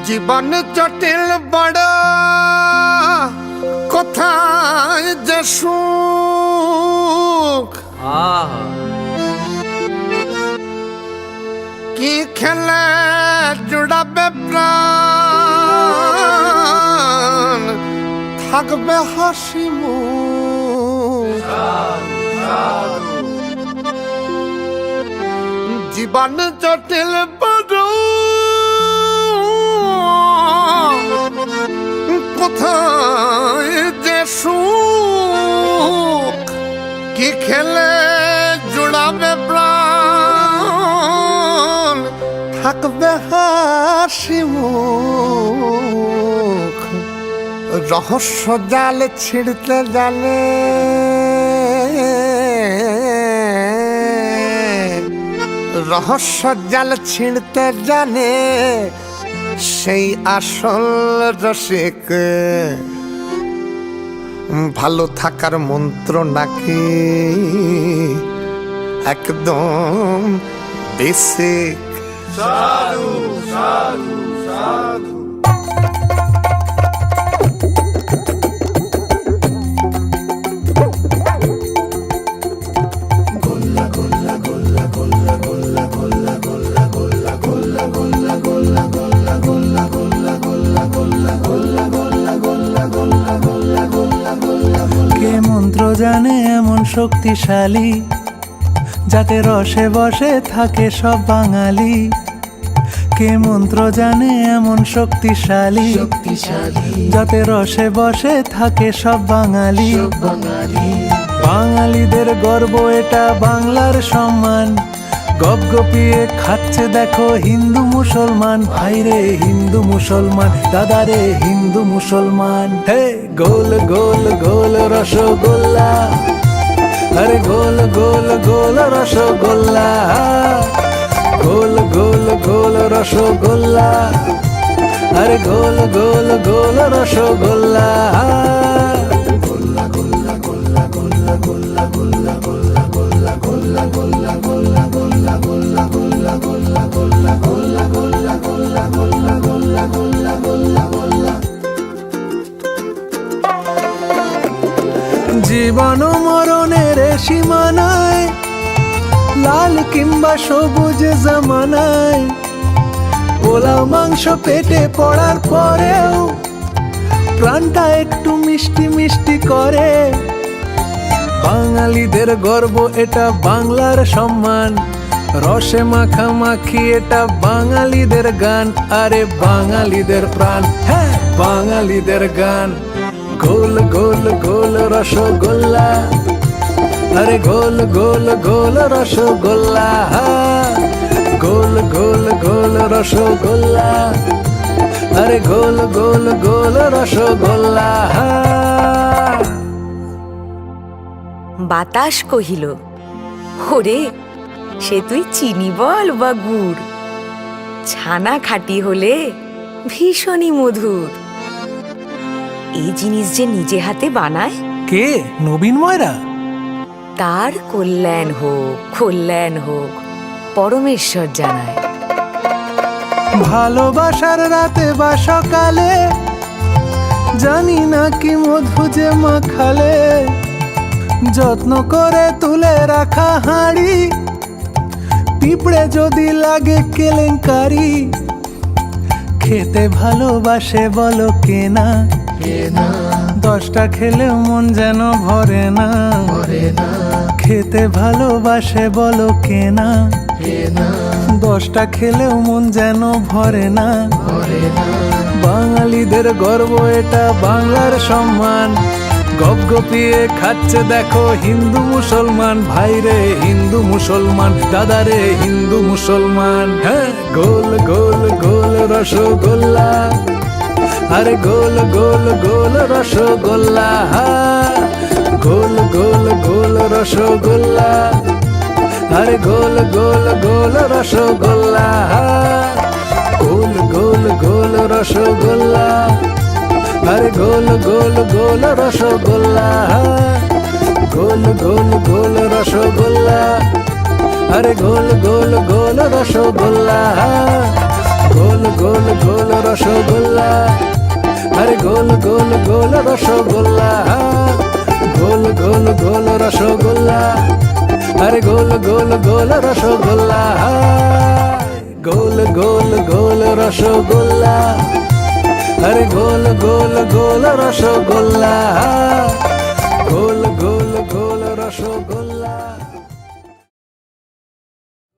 জীবন জটিল বড় কোথায় যে সুখ কি খেলে জুড়াবে প্রাণ থাকবে হাসি মুখ জীবন জটিল বড় কোথায় যে সুখ কি খেলে জুড়াবে প্রাণ থাকবে হাসি মুখ রহস্য জাল ছিঁড়তে জানে রহস্য জাল ছিঁড়তে জানে সেই আসল রসিক ভালো থাকার মন্ত্র নাকি একদম বেসিক সাধু সাধু সাধু কে মন্ত্র জানে এমন শক্তিশালী যাতে রসে বসে থাকে সব বাঙালি কে মন্ত্র জানে এমন শক্তিশালী যাতে রসে বসে থাকে সব বাঙালি বাঙালিদের গর্ব এটা বাংলার সম্মান গপগপিয়ে খাচ্ছে দেখো হিন্দু মুসলমান ভাইরে হিন্দু মুসলমান দাদারে হিন্দু মুসলমান হে গোল গোল গোল রসগোল্লা আরে গোল গোল গোল রসগোল্লা গোল গোল গোল রসগোল্লা আরে গোল গোল গোল রসগোল্লা জীবন মরণের সীমানায় লাল কিংবা সবুজ জামানায় পোলাও মাংস পেটে পড়ার পরেও প্রাণটা একটু মিষ্টি মিষ্টি করে বাঙালিদের গর্ব এটা বাংলার সম্মান রসে মাখামাখি এটা বাঙালিদের গান আরে বাঙালিদের প্রাণ হ্যাঁ বাঙালিদের গান গোল গোল গোল রসগোল্লা আরে গোল গোল গোল রসগোল্লা গোল গোল গোল রসগোল্লা আরে গোল গোল গোল রসগোল্লা বাতাস কহিল ওরে সে তুই চিনি বল বা গুড় ছানা খাঁটি হলে ভীষণই মধুর এই জিনিস যে নিজে হাতে বানায় কে নবীন ময়রা তার কল্যাণ হোক পরমেশ্বর জানায় ভালোবাসার রাতে বা সকালে জানি না কি মধু যে মাখালে যত্ন করে তুলে রাখা হাঁড়ি পিঁপড়ে যদি লাগে কেলেঙ্কারি খেতে ভালোবাসে বলো কেনা 10টা খেলেও মন যেন ভরে না খেতে ভালোবাসে বলো কেনা 10টা খেলেও মন যেন ভরে না বাঙালিদের গর্ব এটা বাংলার সম্মান গপগপিয়ে খাচ্ছে দেখো হিন্দু মুসলমান ভাইরে হিন্দু মুসলমান দাদারে হিন্দু মুসলমান হ্যাঁ গোল গোল গোল রসগোল্লা আরে গোল গোল গোল রসগোল্লা গোল গোল গোল রসগোল্লা আরে গোল গোল গোল রসগোল্লা গোল গোল গোল রসগোল্লা আরে গোল গোল গোল রসগোল্লা গোল গোল গোল রসগোল্লা আরে গোল গোল গোল রসগোল্লা, গোল গোল গোল রসগোল্লা, আরে গোল গোল গোল রসগোল্লা, গোল গোল গোল রসগোল্লা, আরে গোল গোল গোল রসগোল্লা, গোল গোল গোল রসগোল্লা, আরে গোল গোল গোল রসগোল্লা, গোল